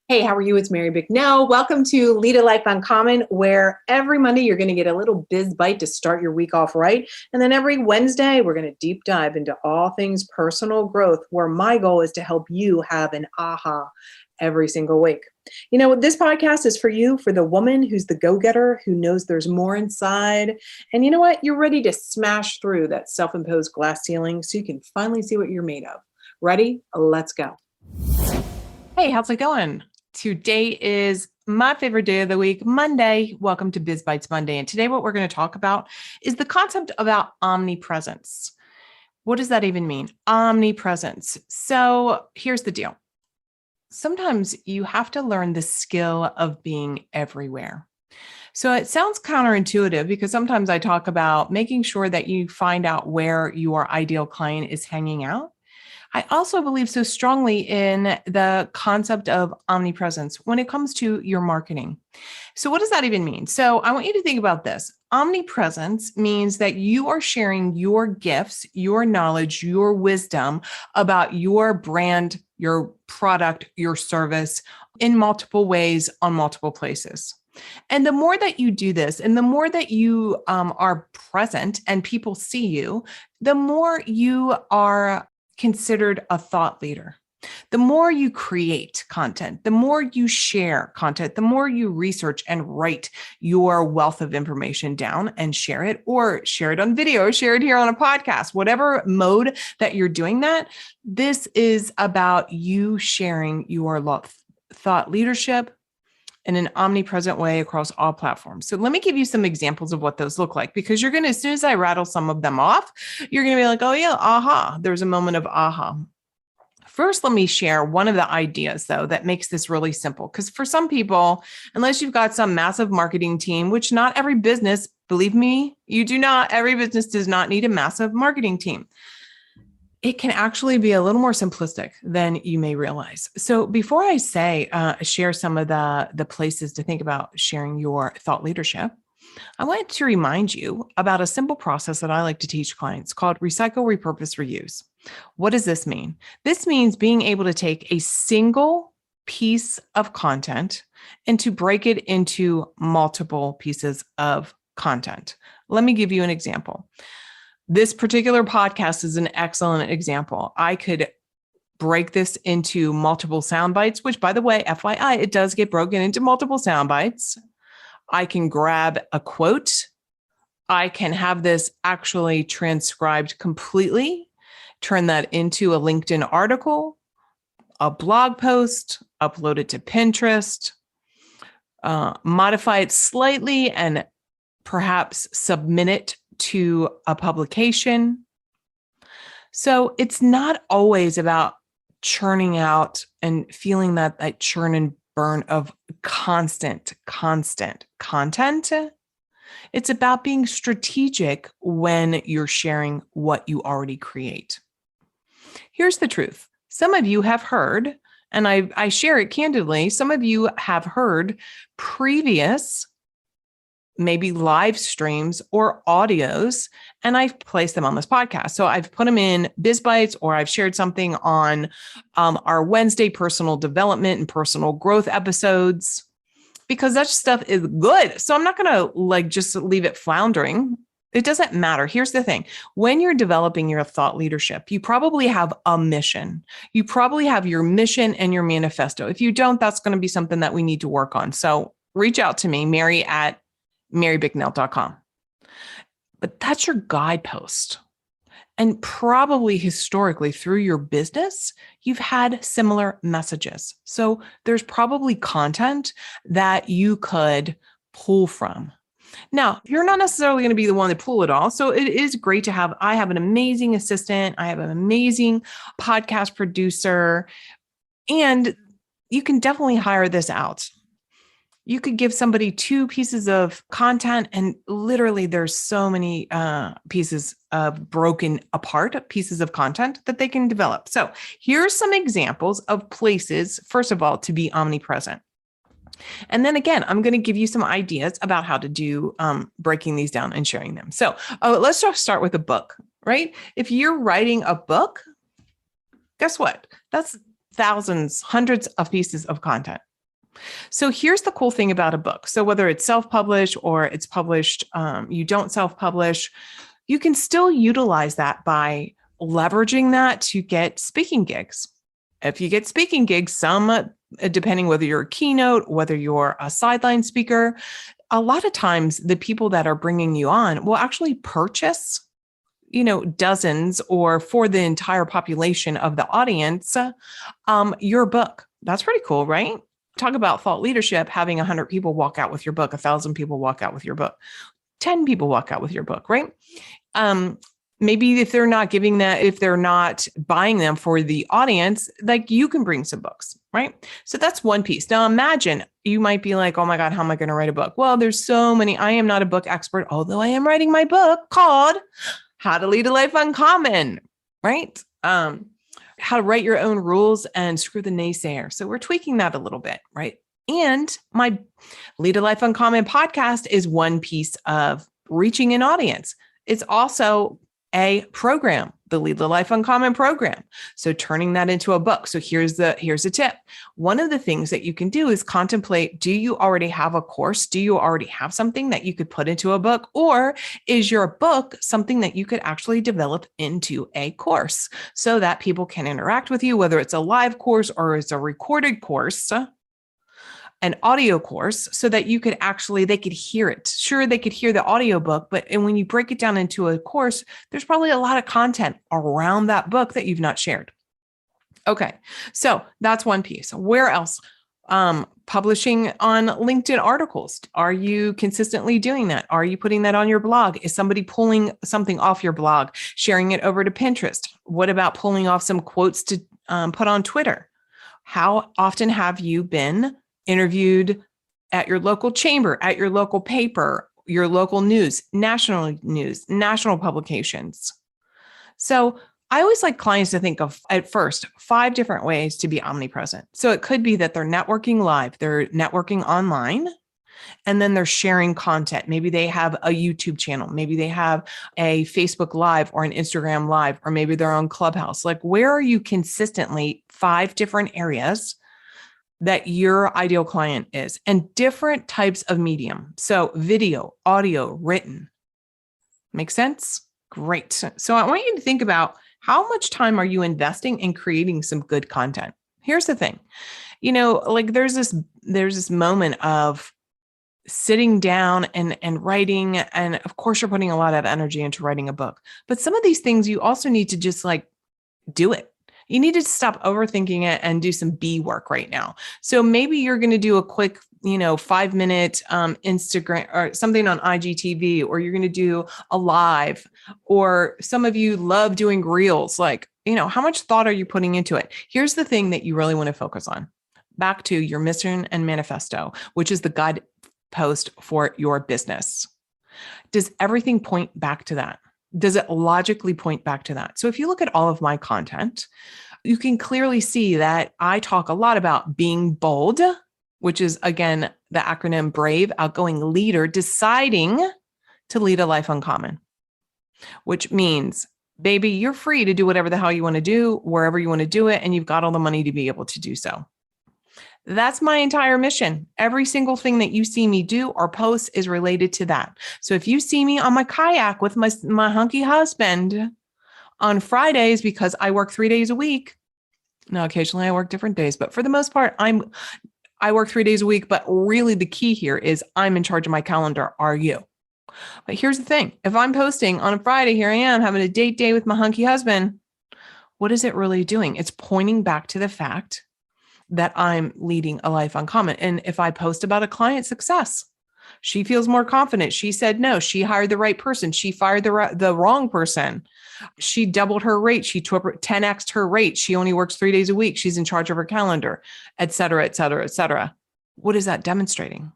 Hey, how are you? It's Mary Bicknell. Welcome to Lead a Life Uncommon, where every Monday you're going to get a little biz bite to start your week off right. And then every Wednesday, we're going to deep dive into all things personal growth, where my goal is to help you have an aha every single week. You know, this podcast is for you, for the woman who's the go-getter, who knows there's more inside. And you know what? You're ready to smash through that self-imposed glass ceiling so you can finally see what you're made of. Ready? Let's go. Hey, how's it going? Today is my favorite day of the week, Monday. Welcome to Biz Bites Monday. And today what we're going to talk about is the concept about omnipresence. What does that even mean? Omnipresence. So here's the deal. Sometimes you have to learn the skill of being everywhere. So it sounds counterintuitive because sometimes I talk about making sure that you find out where your ideal client is hanging out. I also believe so strongly in the concept of omnipresence when it comes to your marketing. So what does that even mean? So I want you to think about this. Omnipresence means that you are sharing your gifts, your knowledge, your wisdom about your brand, your product, your service in multiple ways on multiple places. And the more that you do this and the more that you are present and people see you, the more you are considered a thought leader. The more you create content, the more you share content, the more you research and write your wealth of information down and share it, or share it on video, or share it here on a podcast, whatever mode that you're doing that. This is about you sharing your thought leadership in an omnipresent way across all platforms. So let me give you some examples of what those look like, because you're going to, as soon as I rattle some of them off, you're going to be like, oh yeah, aha, there's a moment of aha. First, let me share one of the ideas though, that makes this really simple. Because for some people, unless you've got some massive marketing team, which not every business, believe me, you do not, every business does not need a massive marketing team. It can actually be a little more simplistic than you may realize. So before I say, share some of the places to think about sharing your thought leadership, I want to remind you about a simple process that I like to teach clients called recycle, repurpose, reuse. What does this mean? This means being able to take a single piece of content and to break it into multiple pieces of content. Let me give you an example. This particular podcast is an excellent example. I could break this into multiple sound bites, which, by the way, FYI, it does get broken into multiple sound bites. I can grab a quote. I can have this actually transcribed completely, turn that into a LinkedIn article, a blog post, upload it to Pinterest, modify it slightly, and perhaps submit it to a publication. So it's not always about churning out and feeling that churn and burn of constant content. It's about being strategic when you're sharing what you already create. Here's the truth. Some of you have heard, and I share it candidly, some of you have heard previous maybe live streams or audios, and I've placed them on this podcast. So I've put them in Biz Bites, or I've shared something on our Wednesday personal development and personal growth episodes, because that stuff is good. So I'm not going to just leave it floundering. It doesn't matter. Here's the thing. When you're developing your thought leadership, you probably have a mission. You probably have your mission and your manifesto. If you don't, that's going to be something that we need to work on. So reach out to me, mary@marybicknell.com. But that's your guidepost. And probably historically through your business, you've had similar messages. So there's probably content that you could pull from. Now, you're not necessarily going to be the one to pull it all. So it is great to have, I have an amazing assistant. I have an amazing podcast producer, and you can definitely hire this out. You could give somebody 2 pieces of content, and literally there's so many pieces of broken apart pieces of content that they can develop. So here's some examples of places, first of all, to be omnipresent. And then again, I'm going to give you some ideas about how to do breaking these down and sharing them. So let's just start with a book, right? If you're writing a book, guess what? That's thousands, hundreds of pieces of content. So here's the cool thing about a book. So whether it's self-published or it's published, you don't self-publish, you can still utilize that by leveraging that to get speaking gigs. If you get speaking gigs, some, depending whether you're a keynote, whether you're a sideline speaker, a lot of times the people that are bringing you on will actually purchase, dozens or for the entire population of the audience, your book. That's pretty cool, right? Talk about thought leadership, having 100 people walk out with your book, 1,000 people walk out with your book, 10 people walk out with your book, right? Maybe if they're not giving that, if they're not buying them for the audience, like you can bring some books, right? So that's one piece. Now imagine you might be like, oh my God, how am I going to write a book? Well, there's so many. I am not a book expert, although I am writing my book called How to Lead a Life Uncommon, right? How to write your own rules and screw the naysayer. So we're tweaking that a little bit, right? And my Lead a Life Uncommon podcast is one piece of reaching an audience. It's also a program, the Lead a Life Uncommon program. So turning that into a book. So here's a tip. One of the things that you can do is contemplate, do you already have a course? Do you already have something that you could put into a book? Or is your book something that you could actually develop into a course so that people can interact with you, whether it's a live course or it's a recorded course, an audio course, so that you could they could hear it. Sure, they could hear the audiobook, but when you break it down into a course, there's probably a lot of content around that book that you've not shared. Okay, so that's one piece. Where else? Publishing on LinkedIn articles. Are you consistently doing that? Are you putting that on your blog? Is somebody pulling something off your blog, sharing it over to Pinterest? What about pulling off some quotes to put on Twitter? How often have you been interviewed at your local chamber, at your local paper, your local news, national publications? So I always like clients to think of, at first, 5 different ways to be omnipresent. So it could be that they're networking live, they're networking online, and then they're sharing content. Maybe they have a YouTube channel. Maybe they have a Facebook Live or an Instagram Live, or maybe they're on Clubhouse. Like, where are you consistently? 5 different areas that your ideal client is, and different types of medium. So video, audio, written. Make sense? Great. So I want you to think about, how much time are you investing in creating some good content? Here's the thing, like there's this moment of sitting down and writing. And of course you're putting a lot of energy into writing a book, but some of these things you also need to just do it. You need to stop overthinking it and do some B work right now. So maybe you're going to do a quick, 5-minute Instagram or something on IGTV, or you're going to do a live, or some of you love doing reels. How much thought are you putting into it? Here's the thing that you really want to focus on. Back to your mission and manifesto, which is the guidepost for your business. Does everything point back to that? Does it logically point back to that? So if you look at all of my content, you can clearly see that I talk a lot about being bold, which is, again, the acronym BRAVE, outgoing leader, deciding to lead a life uncommon, which means, baby, you're free to do whatever the hell you want to do, wherever you want to do it, and you've got all the money to be able to do so. That's my entire mission. Every single thing that you see me do or post is related to that. So if you see me on my kayak with my hunky husband on Fridays, because I work 3 days a week. Now, occasionally I work different days, but for the most part, I work 3 days a week. But really the key here is I'm in charge of my calendar. Are you? But here's the thing. If I'm posting on a Friday, here I am having a date day with my hunky husband. What is it really doing? It's pointing back to the fact that I'm leading a life uncommon. And if I post about a client's success, she feels more confident. She said no. She hired the right person. She fired the wrong person. She doubled her rate. She 10x'd her rate. She only works 3 days a week. She's in charge of her calendar, et cetera, et cetera, et cetera. What is that demonstrating?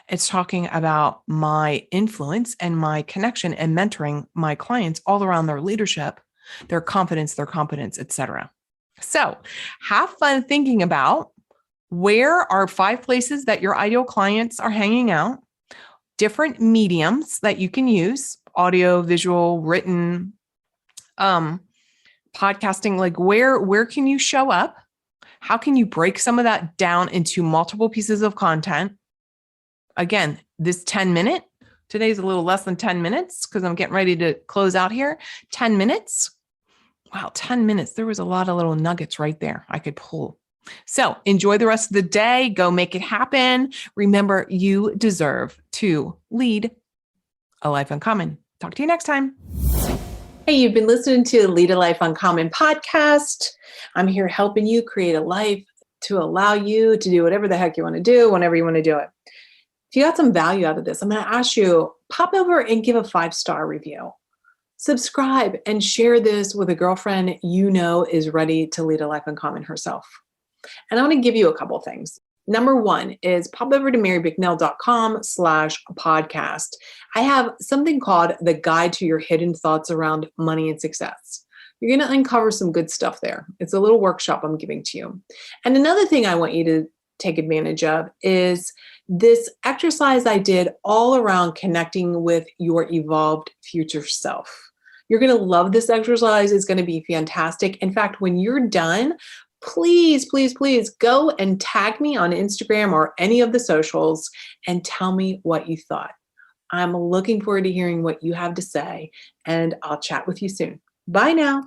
It's talking about my influence and my connection and mentoring my clients all around their leadership, their confidence, their competence, et cetera. So have fun thinking about, where are 5 places that your ideal clients are hanging out, different mediums that you can use, audio, visual, written, podcasting, where can you show up? How can you break some of that down into multiple pieces of content? Again, this 10-minute, today's a little less than 10 minutes because I'm getting ready to close out here. 10 minutes. Wow, 10 minutes. There was a lot of little nuggets right there I could pull. So enjoy the rest of the day. Go make it happen. Remember, you deserve to lead a life uncommon. Talk to you next time. Hey, you've been listening to Lead a Life Uncommon podcast. I'm here helping you create a life to allow you to do whatever the heck you want to do, whenever you want to do it. If you got some value out of this, I'm going to ask you, pop over and give a 5-star review. Subscribe and share this with a girlfriend you know is ready to lead a life uncommon herself. And I want to give you a couple things. Number one is pop over to marybicknell.com/podcast. I have something called the Guide to Your Hidden Thoughts Around Money and Success. You're going to uncover some good stuff there. It's a little workshop I'm giving to you. And another thing I want you to take advantage of is this exercise I did all around connecting with your evolved future self. You're going to love this exercise. It's going to be fantastic. In fact, when you're done, please, please, please go and tag me on Instagram or any of the socials and tell me what you thought. I'm looking forward to hearing what you have to say, and I'll chat with you soon. Bye now.